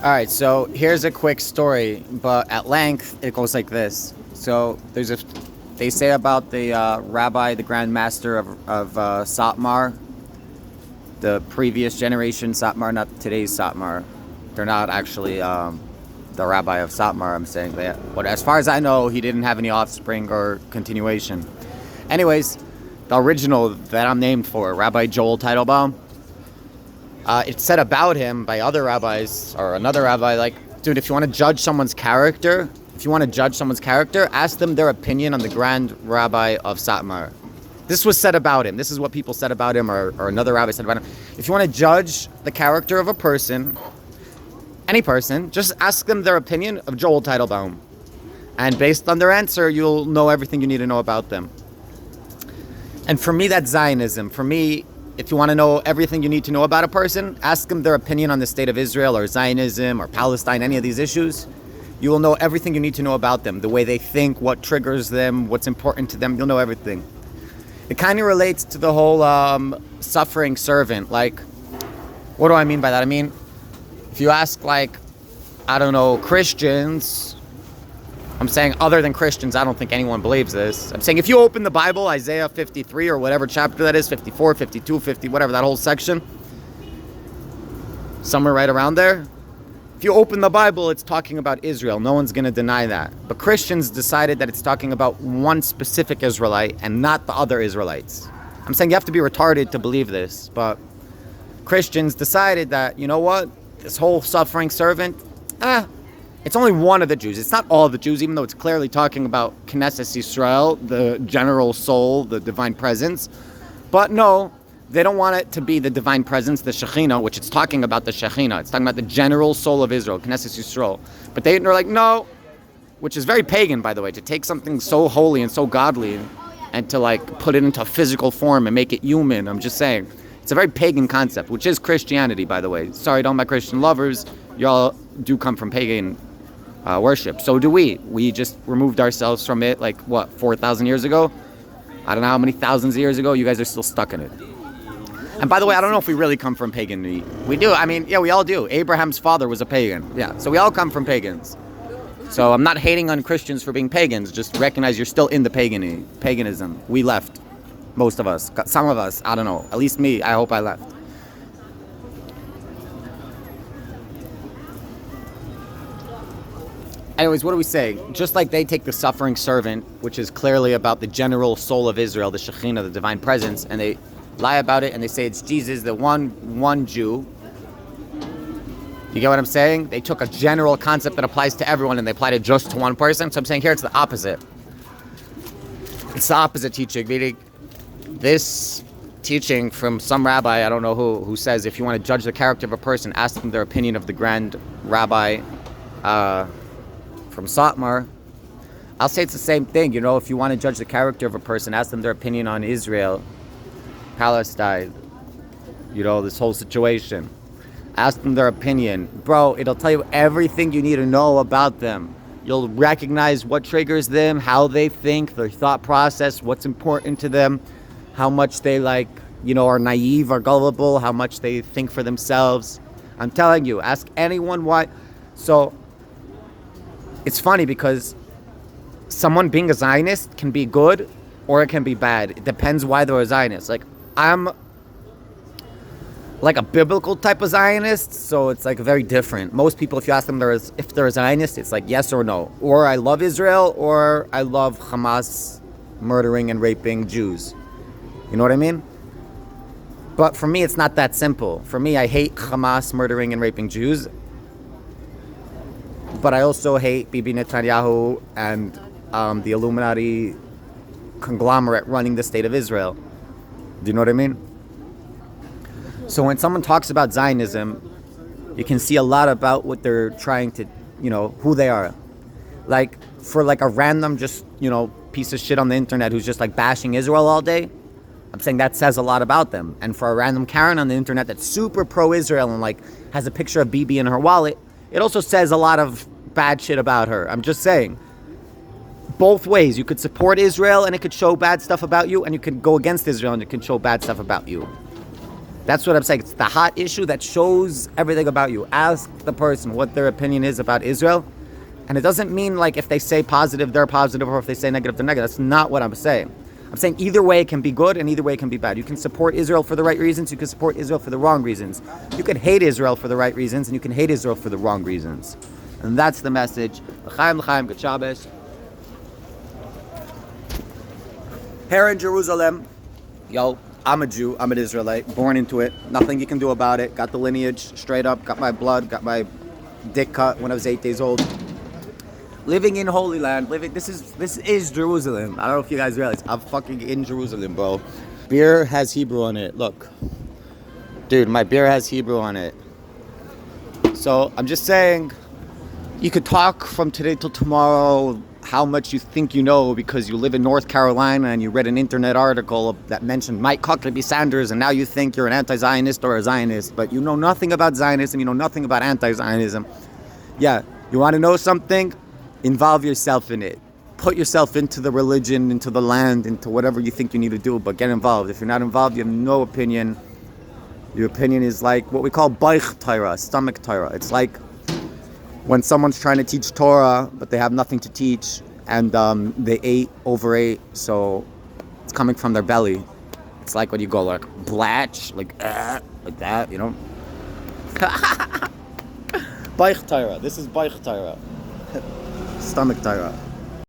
All right, so here's a quick story, but at length it goes like this. So they say about the rabbi, the Grand Master of Satmar, the previous generation Satmar, not today's Satmar. They're not actually the rabbi of Satmar. I'm saying that, but as far as I know, he didn't have any offspring or continuation. Anyways, the original that I'm named for, Rabbi Joel Teitelbaum. It's said about him by other rabbis or another rabbi, like, dude, if you want to judge someone's character, ask them their opinion on the Grand Rabbi of Satmar. This was said about him. This is what people said about him, or another rabbi said about him. If you want to judge the character of a person, any person, just ask them their opinion of Joel Teitelbaum. And based on their answer, you'll know everything you need to know about them. And for me, that's Zionism. For me, if you want to know everything you need to know about a person, ask them their opinion on the state of Israel or Zionism or Palestine, any of these issues. You will know everything you need to know about them, the way they think, what triggers them, what's important to them. You'll know everything. It kind of relates to the whole suffering servant. Like, what do I mean by that? I mean, if you ask, like, I don't know, Christians, I'm saying other than Christians, I don't think anyone believes this. I'm saying if you open the Bible, Isaiah 53 or whatever chapter that is, 54, 52, 50, whatever, that whole section, somewhere right around there, if you open the Bible, it's talking about Israel. No one's going to deny that. But Christians decided that it's talking about one specific Israelite and not the other Israelites. I'm saying you have to be retarded to believe this, but Christians decided that, you know what, this whole suffering servant, it's only one of the Jews. It's not all of the Jews, even though it's clearly talking about Knesset Yisrael, the general soul, the divine presence. But no, they don't want it to be the divine presence, the Shekhinah, which it's talking about the Shekhinah. It's talking about the general soul of Israel, Knesset Yisrael. But they're like, no, which is very pagan, by the way, to take something so holy and so godly and to like put it into a physical form and make it human. I'm just saying. It's a very pagan concept, which is Christianity, by the way. Sorry to all my Christian lovers. Y'all do come from pagan worship. So do we. We just removed ourselves from it, like, 4,000 years ago? I don't know how many thousands of years ago. You guys are still stuck in it. And by the way, I don't know if we really come from pagan. We do. I mean, yeah, we all do. Abraham's father was a pagan. Yeah, so we all come from pagans. So I'm not hating on Christians for being pagans. Just recognize you're still in the paganism. We left. Most of us. Some of us. I don't know. At least me. I hope I left. Anyways, what do we say? Just like they take the suffering servant, which is clearly about the general soul of Israel, the Shekhinah, the divine presence, and they lie about it and they say it's Jesus, the one Jew. You get what I'm saying? They took a general concept that applies to everyone and they applied it just to one person. So I'm saying here it's the opposite. It's the opposite teaching, meaning this teaching from some rabbi, I don't know who says if you want to judge the character of a person, ask them their opinion of the Grand Rabbi from Satmar. I'll say it's the same thing. If you want to judge the character of a person, ask them their opinion on Israel, Palestine, this whole situation. Ask them their opinion. Bro, it'll tell you everything you need to know about them. You'll recognize what triggers them, how they think, their thought process, what's important to them, how much they are naive or gullible, how much they think for themselves. I'm telling you, ask anyone why. So it's funny because someone being a Zionist can be good or it can be bad. It depends why they're a Zionist. Like, I'm like a biblical type of Zionist, so it's like very different. Most people, if you ask them if they're a Zionist, it's like yes or no. Or I love Israel, or I love Hamas murdering and raping Jews. You know what I mean? But for me, it's not that simple. For me, I hate Hamas murdering and raping Jews. But I also hate Bibi Netanyahu and the Illuminati conglomerate running the state of Israel. Do you know what I mean? So when someone talks about Zionism, you can see a lot about what they're trying to, who they are. Like, for like a random piece of shit on the internet who's just like bashing Israel all day, I'm saying that says a lot about them. And for a random Karen on the internet that's super pro-Israel and like has a picture of Bibi in her wallet, it also says a lot of bad shit about her. I'm just saying, both ways. You could support Israel and it could show bad stuff about you, and you could go against Israel and it could show bad stuff about you. That's what I'm saying. It's the hot issue that shows everything about you. Ask the person what their opinion is about Israel. And it doesn't mean like if they say positive, they're positive, or if they say negative, they're negative. That's not what I'm saying. I'm saying either way it can be good and either way it can be bad. You can support Israel for the right reasons. You can support Israel for the wrong reasons. You can hate Israel for the right reasons, and you can hate Israel for the wrong reasons. And that's the message. L'chaim, l'chaim, good Shabbos. Here in Jerusalem, yo, I'm a Jew, I'm an Israelite, born into it. Nothing you can do about it. Got the lineage straight up, got my blood, got my dick cut when I was 8 days old. Living in Holy Land, this is Jerusalem. I don't know if you guys realize, I'm fucking in Jerusalem, bro. Beer has Hebrew on it, look. Dude, my beer has Hebrew on it. So, I'm just saying, you could talk from today till tomorrow how much you think you know because you live in North Carolina and you read an internet article that mentioned Mike Huckabee Sanders, and now you think you're an anti-Zionist or a Zionist, but you know nothing about Zionism, you know nothing about anti-Zionism. Yeah, you want to know something? Involve yourself in it. Put yourself into the religion, into the land, into whatever you think you need to do, but get involved. If you're not involved, you have no opinion. Your opinion is like what we call baich Torah, stomach Torah. It's like when someone's trying to teach Torah, but they have nothing to teach, and they overate, so it's coming from their belly. It's like when you go like, blatch, like that, you know? Baich Torah. This is Baich Torah. Stomach Torah.